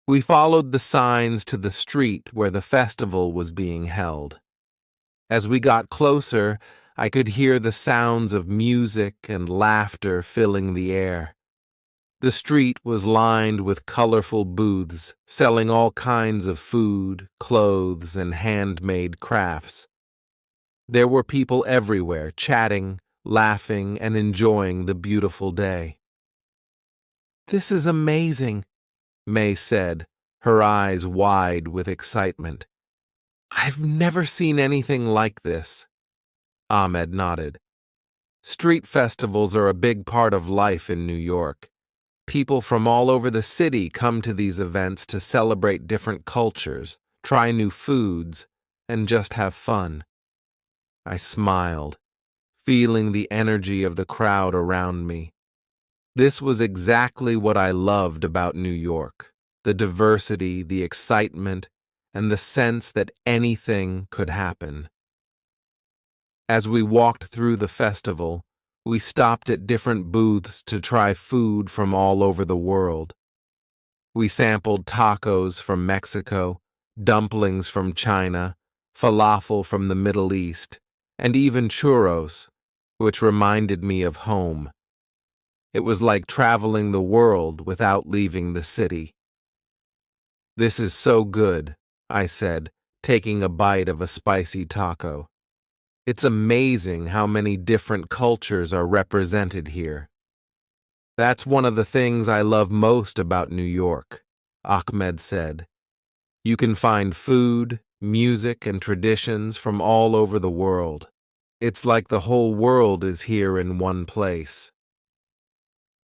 We followed the signs to the street where the festival was being held. As we got closer, I could hear the sounds of music and laughter filling the air. The street was lined with colorful booths selling all kinds of food, clothes, and handmade crafts. There were people everywhere chatting, laughing, and enjoying the beautiful day. "This is amazing," May said, her eyes wide with excitement. "I've never seen anything like this." Ahmed nodded. Street festivals are a big part of life in New York. People from all over the city come to these events to celebrate different cultures, try new foods, and just have fun. I smiled, feeling the energy of the crowd around me. This was exactly what I loved about New York: the diversity, the excitement, and the sense that anything could happen. As we walked through the festival, we stopped at different booths to try food from all over the world. We sampled tacos from Mexico, dumplings from China, falafel from the Middle East, and even churros, which reminded me of home. It was like traveling the world without leaving the city. "This is so good," I said, taking a bite of a spicy taco. "It's amazing how many different cultures are represented here." "That's one of the things I love most about New York," Ahmed said. "You can find food, music, and traditions from all over the world. It's like the whole world is here in one place."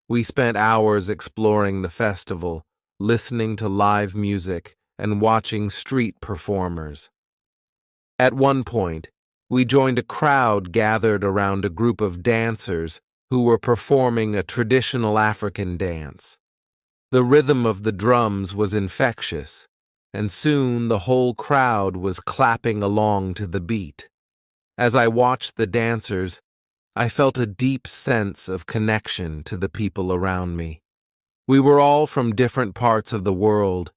We spent hours exploring the festival, listening to live music, and watching street performers. At one point, we joined a crowd gathered around a group of dancers who were performing a traditional African dance. The rhythm of the drums was infectious, and soon the whole crowd was clapping along to the beat. As I watched the dancers, I felt a deep sense of connection to the people around me. We were all from different parts of the world,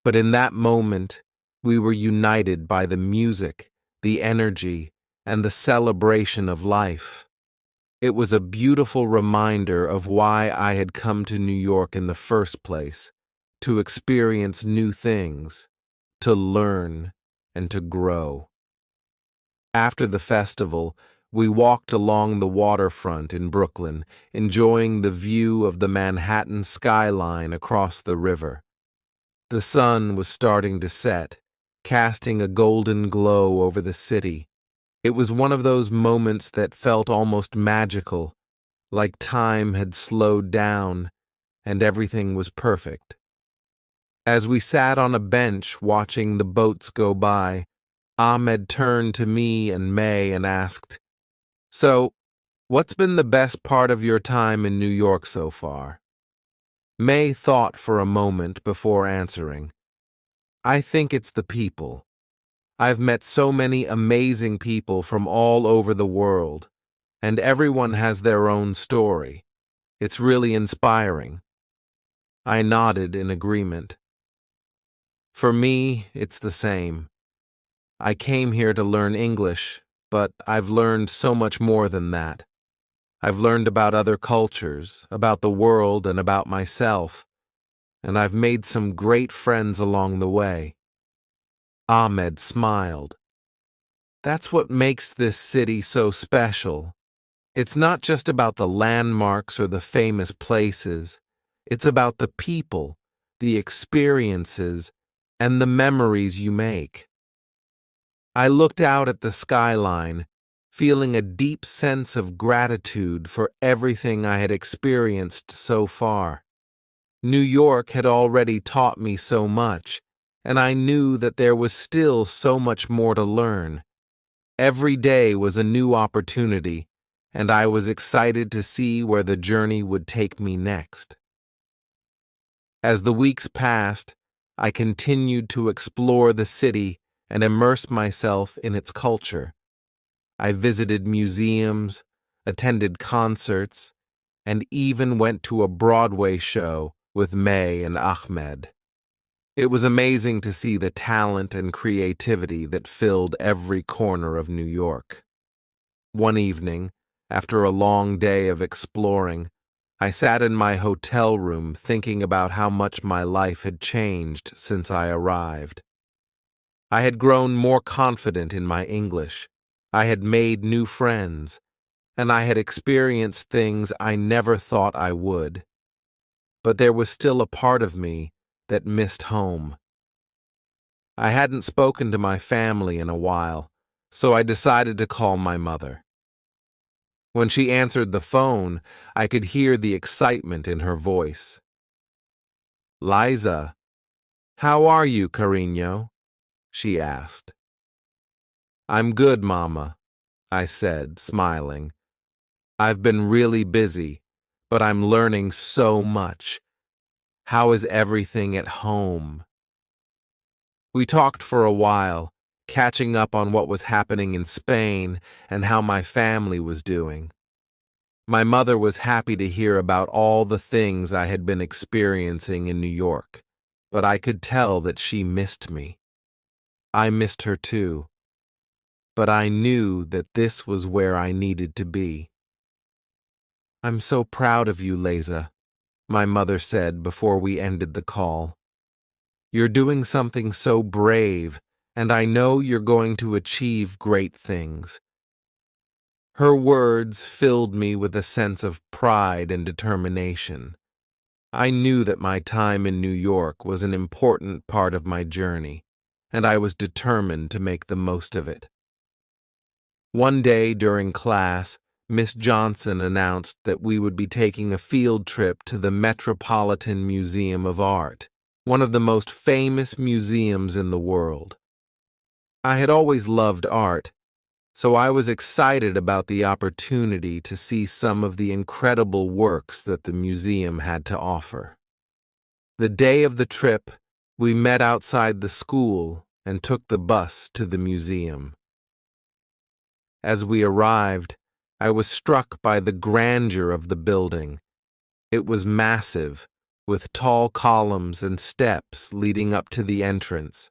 but in that moment, we were united by the music, the energy, and the celebration of life. It was a beautiful reminder of why I had come to New York in the first place: to experience new things, to learn, and to grow. After the festival, we walked along the waterfront in Brooklyn, enjoying the view of the Manhattan skyline across the river. The sun was starting to set, casting a golden glow over the city. It was one of those moments that felt almost magical, like time had slowed down and everything was perfect. As we sat on a bench watching the boats go by, Ahmed turned to me and May and asked, "So, what's been the best part of your time in New York so far?" May thought for a moment before answering. "I think it's the people. I've met so many amazing people from all over the world, and everyone has their own story. It's really inspiring." I nodded in agreement. For me, it's the same. I came here to learn English, but I've learned so much more than that. I've learned about other cultures, about the world, and about myself, and I've made some great friends along the way. Ahmed smiled. That's what makes this city so special. It's not just about the landmarks or the famous places. It's about the people, the experiences, and the memories you make. I looked out at the skyline, feeling a deep sense of gratitude for everything I had experienced so far. New York had already taught me so much, and I knew that there was still so much more to learn. Every day was a new opportunity, and I was excited to see where the journey would take me next. As the weeks passed, I continued to explore the city and immerse myself in its culture. I visited museums, attended concerts, and even went to a Broadway show with May and Ahmed. It was amazing to see the talent and creativity that filled every corner of New York. One evening, after a long day of exploring, I sat in my hotel room thinking about how much my life had changed since I arrived. I had grown more confident in my English, I had made new friends, and I had experienced things I never thought I would. But there was still a part of me that missed home. I hadn't spoken to my family in a while, so I decided to call my mother. When she answered the phone, I could hear the excitement in her voice. "Liza, how are you, cariño?" she asked. "I'm good, Mama," I said, smiling. "I've been really busy, but I'm learning so much. How is everything at home?" We talked for a while, catching up on what was happening in Spain and how my family was doing. My mother was happy to hear about all the things I had been experiencing in New York, but I could tell that she missed me. I missed her too, but I knew that this was where I needed to be. "I'm so proud of you, Liza," my mother said before we ended the call. "You're doing something so brave, and I know you're going to achieve great things." Her words filled me with a sense of pride and determination. I knew that my time in New York was an important part of my journey, and I was determined to make the most of it. One day during class, Miss Johnson announced that we would be taking a field trip to the Metropolitan Museum of Art, one of the most famous museums in the world. I had always loved art, so I was excited about the opportunity to see some of the incredible works that the museum had to offer. The day of the trip, we met outside the school and took the bus to the museum. As we arrived, I was struck by the grandeur of the building. It was massive, with tall columns and steps leading up to the entrance.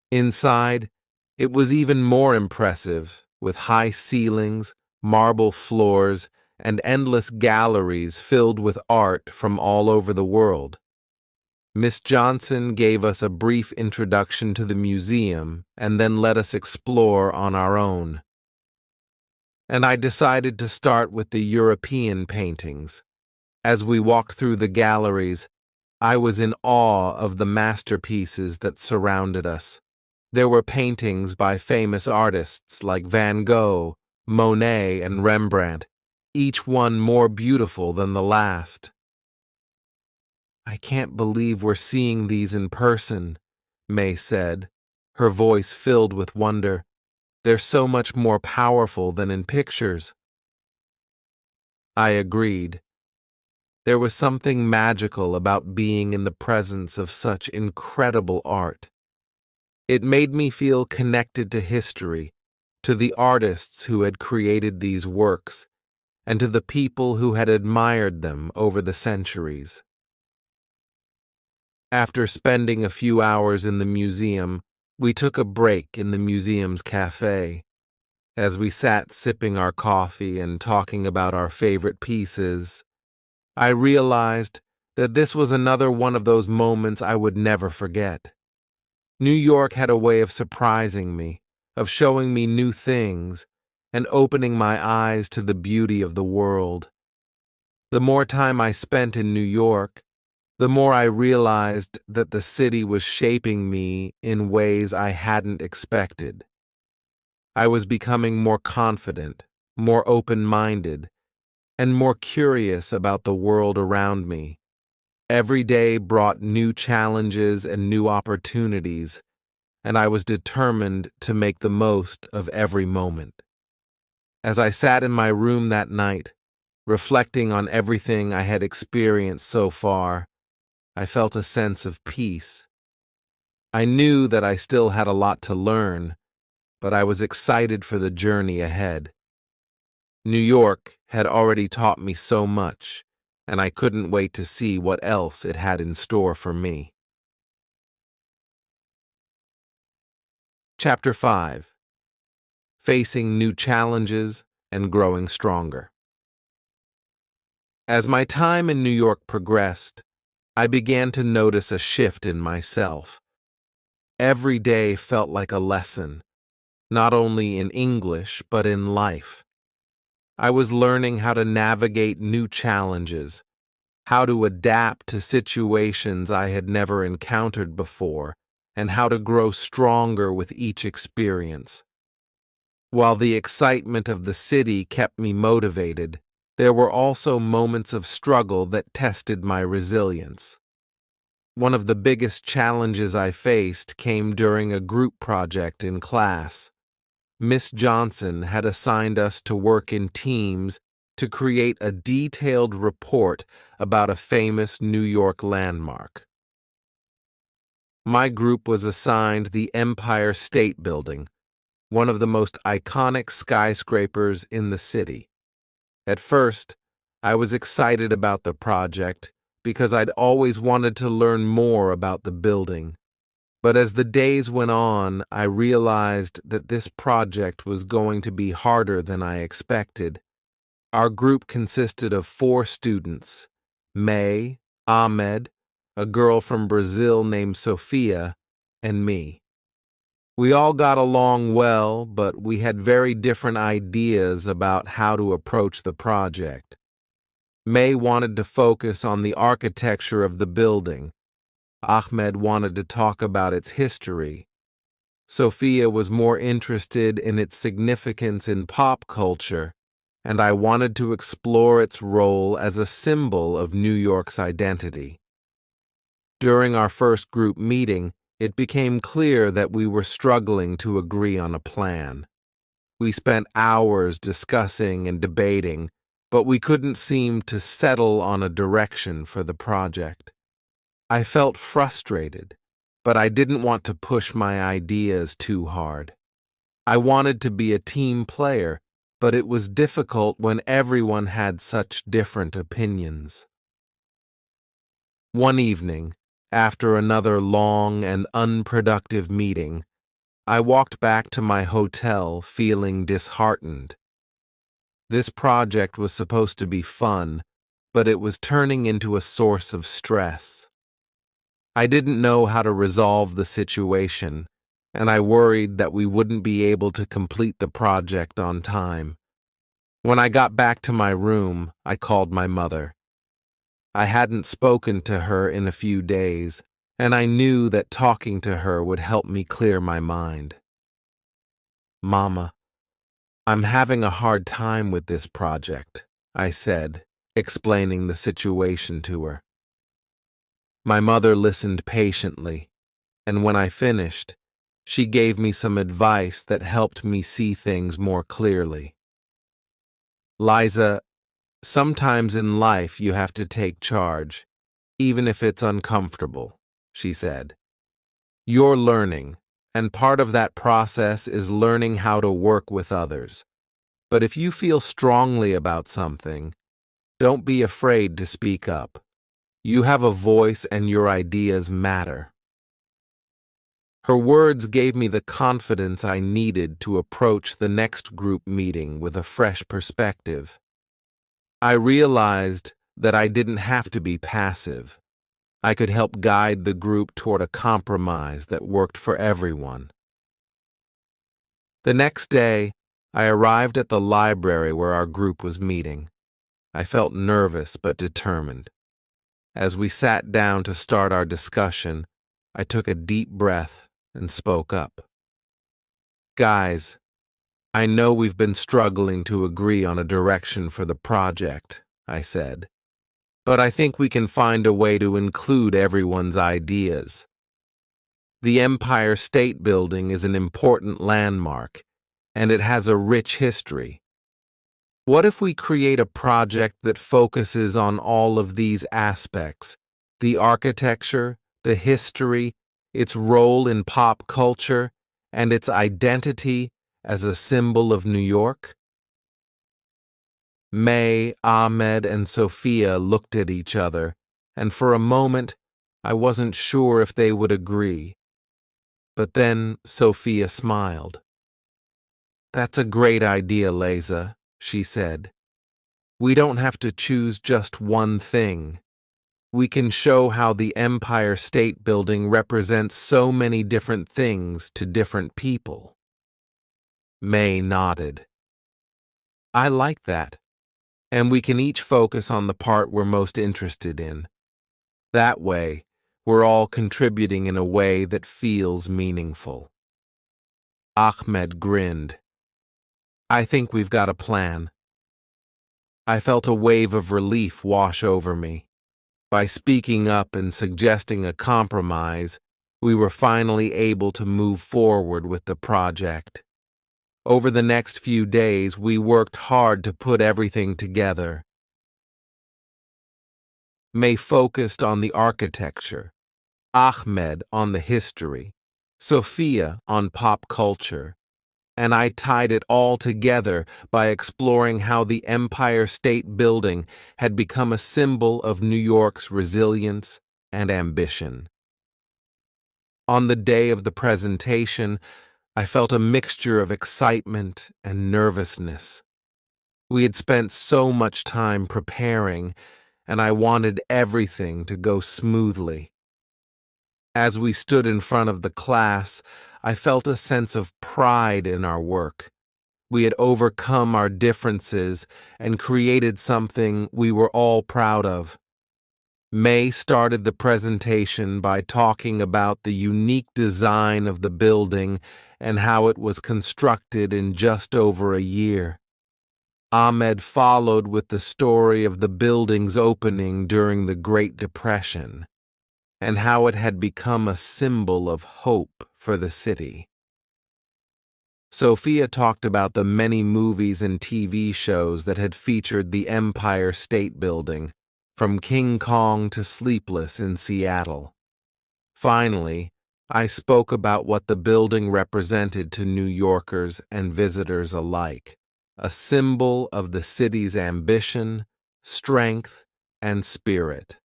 Inside, it was even more impressive, with high ceilings, marble floors, and endless galleries filled with art from all over the world. Miss Johnson gave us a brief introduction to the museum and then let us explore on our own. And I decided to start with the European paintings. As we walked through the galleries, I was in awe of the masterpieces that surrounded us. There were paintings by famous artists like Van Gogh, Monet, and Rembrandt, each one more beautiful than the last. "I can't believe we're seeing these in person," May said, her voice filled with wonder. "They're so much more powerful than in pictures." I agreed. There was something magical about being in the presence of such incredible art. It made me feel connected to history, to the artists who had created these works, and to the people who had admired them over the centuries. After spending a few hours in the museum, we took a break in the museum's cafe. As we sat sipping our coffee and talking about our favorite pieces, I realized that this was another one of those moments I would never forget. New York had a way of surprising me, of showing me new things, and opening my eyes to the beauty of the world. The more time I spent in New York, the more I realized that the city was shaping me in ways I hadn't expected. I was becoming more confident, more open-minded, and more curious about the world around me. Every day brought new challenges and new opportunities, and I was determined to make the most of every moment. As I sat in my room that night, reflecting on everything I had experienced so far, I felt a sense of peace. I knew that I still had a lot to learn, but I was excited for the journey ahead. New York had already taught me so much, and I couldn't wait to see what else it had in store for me. Chapter 5: Facing New Challenges and Growing Stronger. As my time in New York progressed, I began to notice a shift in myself. Every day felt like a lesson, not only in English but in life. I was learning how to navigate new challenges, how to adapt to situations I had never encountered before, and how to grow stronger with each experience. While the excitement of the city kept me motivated, there were also moments of struggle that tested my resilience. One of the biggest challenges I faced came during a group project in class. Miss Johnson had assigned us to work in teams to create a detailed report about a famous New York landmark. My group was assigned the Empire State Building, one of the most iconic skyscrapers in the city. At first, I was excited about the project because I'd always wanted to learn more about the building. But as the days went on, I realized that this project was going to be harder than I expected. Our group consisted of 4 students: May, Ahmed, a girl from Brazil named Sophia, and me. We all got along well, but we had very different ideas about how to approach the project. May wanted to focus on the architecture of the building. Ahmed wanted to talk about its history. Sophia was more interested in its significance in pop culture, and I wanted to explore its role as a symbol of New York's identity. During our first group meeting, it became clear that we were struggling to agree on a plan. We spent hours discussing and debating, but we couldn't seem to settle on a direction for the project. I felt frustrated, but I didn't want to push my ideas too hard. I wanted to be a team player, but it was difficult when everyone had such different opinions. One evening, after another long and unproductive meeting, I walked back to my hotel feeling disheartened. This project was supposed to be fun, but it was turning into a source of stress. I didn't know how to resolve the situation, and I worried that we wouldn't be able to complete the project on time. When I got back to my room, I called my mother. I hadn't spoken to her in a few days, and I knew that talking to her would help me clear my mind. "Mama, I'm having a hard time with this project," I said, explaining the situation to her. My mother listened patiently, and when I finished, she gave me some advice that helped me see things more clearly. "Liza, sometimes in life you have to take charge, even if it's uncomfortable," she said. "You're learning, and part of that process is learning how to work with others. But if you feel strongly about something, don't be afraid to speak up. You have a voice and your ideas matter." Her words gave me the confidence I needed to approach the next group meeting with a fresh perspective. I realized that I didn't have to be passive. I could help guide the group toward a compromise that worked for everyone. The next day, I arrived at the library where our group was meeting. I felt nervous but determined. As we sat down to start our discussion, I took a deep breath and spoke up. "Guys, I know we've been struggling to agree on a direction for the project," I said, "but I think we can find a way to include everyone's ideas. The Empire State Building is an important landmark, and it has a rich history. What if we create a project that focuses on all of these aspects: the architecture, the history, its role in pop culture, and its identity as a symbol of New York?" May, Ahmed, and Sophia looked at each other, and for a moment I wasn't sure if they would agree. But then Sophia smiled. "That's a great idea, Liza," she said. "We don't have to choose just one thing. We can show how the Empire State Building represents so many different things to different people." May nodded. "I like that. And we can each focus on the part we're most interested in. That way, we're all contributing in a way that feels meaningful." Ahmed grinned. "I think we've got a plan." I felt a wave of relief wash over me. By speaking up and suggesting a compromise, we were finally able to move forward with the project. Over the next few days, we worked hard to put everything together. May focused on the architecture, Ahmed on the history, Sophia on pop culture, and I tied it all together by exploring how the Empire State Building had become a symbol of New York's resilience and ambition. On the day of the presentation, I felt a mixture of excitement and nervousness. We had spent so much time preparing, and I wanted everything to go smoothly. As we stood in front of the class, I felt a sense of pride in our work. We had overcome our differences and created something we were all proud of. May started the presentation by talking about the unique design of the building and how it was constructed in just over a year. Ahmed followed with the story of the building's opening during the Great Depression and how it had become a symbol of hope for the city. Sophia talked about the many movies and TV shows that had featured the Empire State Building, from King Kong to Sleepless in Seattle. Finally, I spoke about what the building represented to New Yorkers and visitors alike: a symbol of the city's ambition, strength, and spirit.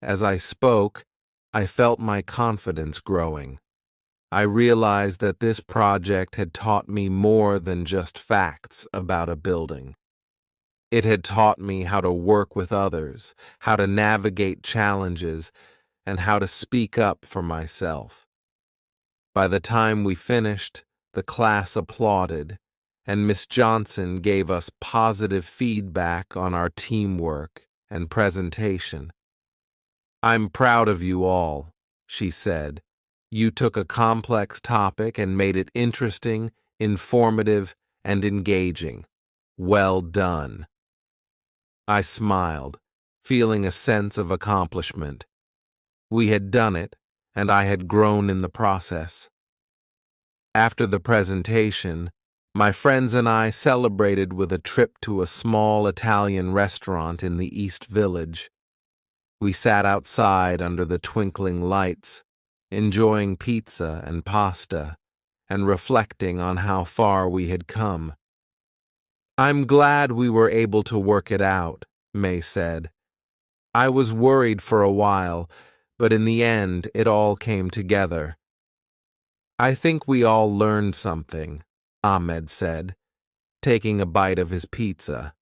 As I spoke, I felt my confidence growing. I realized that this project had taught me more than just facts about a building. It had taught me how to work with others, how to navigate challenges, and how to speak up for myself. By the time we finished, the class applauded, and Miss Johnson gave us positive feedback on our teamwork and presentation. "I'm proud of you all," she said. "You took a complex topic and made it interesting, informative, and engaging. Well done." I smiled, feeling a sense of accomplishment. We had done it, and I had grown in the process. After the presentation, my friends and I celebrated with a trip to a small Italian restaurant in the East Village. We sat outside under the twinkling lights, enjoying pizza and pasta, and reflecting on how far we had come. "I'm glad we were able to work it out," May said. "I was worried for a while, but in the end it all came together." "I think we all learned something," Ahmed said, taking a bite of his pizza.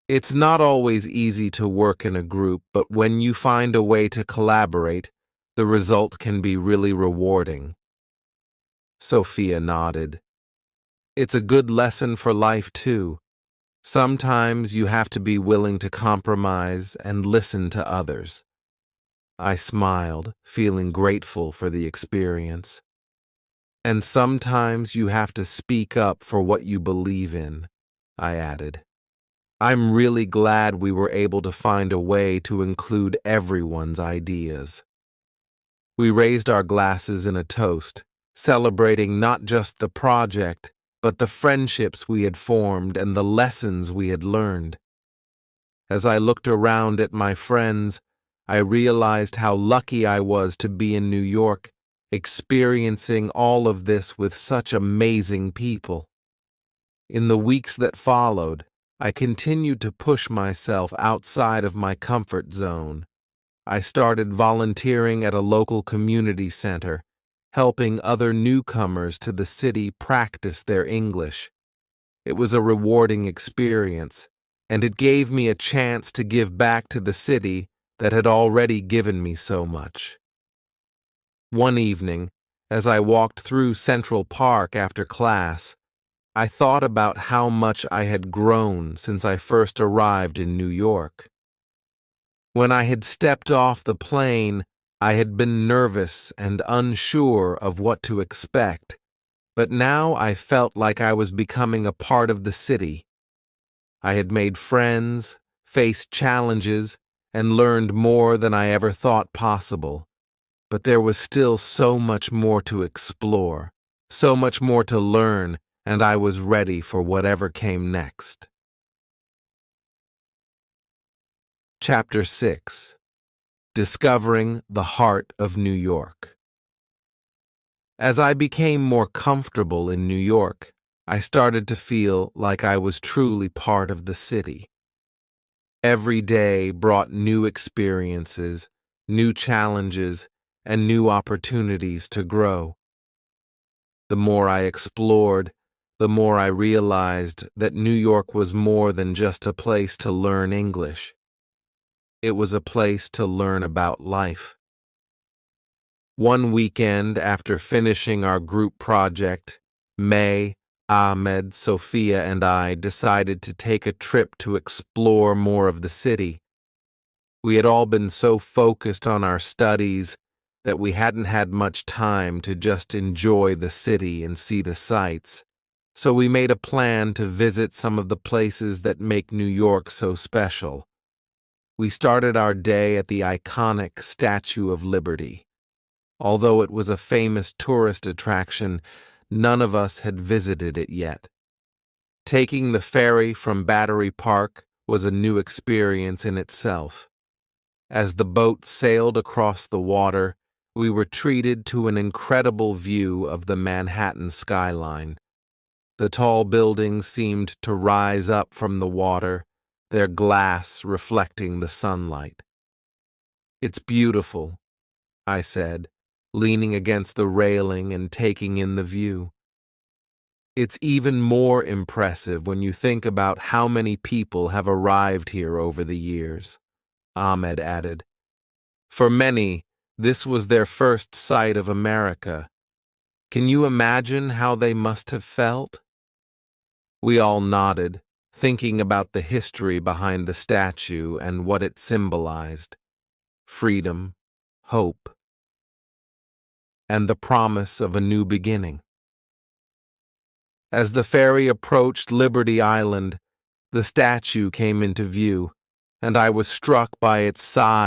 "It's not always easy to work in a group, but when you find a way to collaborate, the result can be really rewarding." Sophia nodded. "It's a good lesson for life, too. Sometimes you have to be willing to compromise and listen to others." I smiled, feeling grateful for the experience. "And sometimes you have to speak up for what you believe in," I added. "I'm really glad we were able to find a way to include everyone's ideas." We raised our glasses in a toast, celebrating not just the project, but the friendships we had formed and the lessons we had learned. As I looked around at my friends, I realized how lucky I was to be in New York, experiencing all of this with such amazing people. In the weeks that followed, I continued to push myself outside of my comfort zone. I started volunteering at a local community center, helping other newcomers to the city practice their English. It was a rewarding experience, and it gave me a chance to give back to the city that had already given me so much. One evening, as I walked through Central Park after class, I thought about how much I had grown since I first arrived in New York. When I had stepped off the plane, I had been nervous and unsure of what to expect, but now I felt like I was becoming a part of the city. I had made friends, faced challenges, and learned more than I ever thought possible. But there was still so much more to explore, so much more to learn, and I was ready for whatever came next. Chapter 6. Discovering the Heart of New York. As I became more comfortable in New York, I started to feel like I was truly part of the city. Every day brought new experiences, new challenges, and new opportunities to grow. The more I explored, the more I realized that New York was more than just a place to learn English. It was a place to learn about life. One weekend after finishing our group project, May, Ahmed, Sophia, and I decided to take a trip to explore more of the city. We had all been so focused on our studies that we hadn't had much time to just enjoy the city and see the sights, so we made a plan to visit some of the places that make New York so special. We started our day at the iconic Statue of Liberty. Although it was a famous tourist attraction, none of us had visited it yet. Taking the ferry from Battery Park was a new experience in itself. As the boat sailed across the water, we were treated to an incredible view of the Manhattan skyline. The tall buildings seemed to rise up from the water, their glass reflecting the sunlight. "It's beautiful," I said, leaning against the railing and taking in the view. "It's even more impressive when you think about how many people have arrived here over the years," Ahmed added. "For many, this was their first sight of America. Can you imagine how they must have felt?" We all nodded, thinking about the history behind the statue and what it symbolized: freedom, hope, and the promise of a new beginning. As the ferry approached Liberty Island, the statue came into view, and I was struck by its size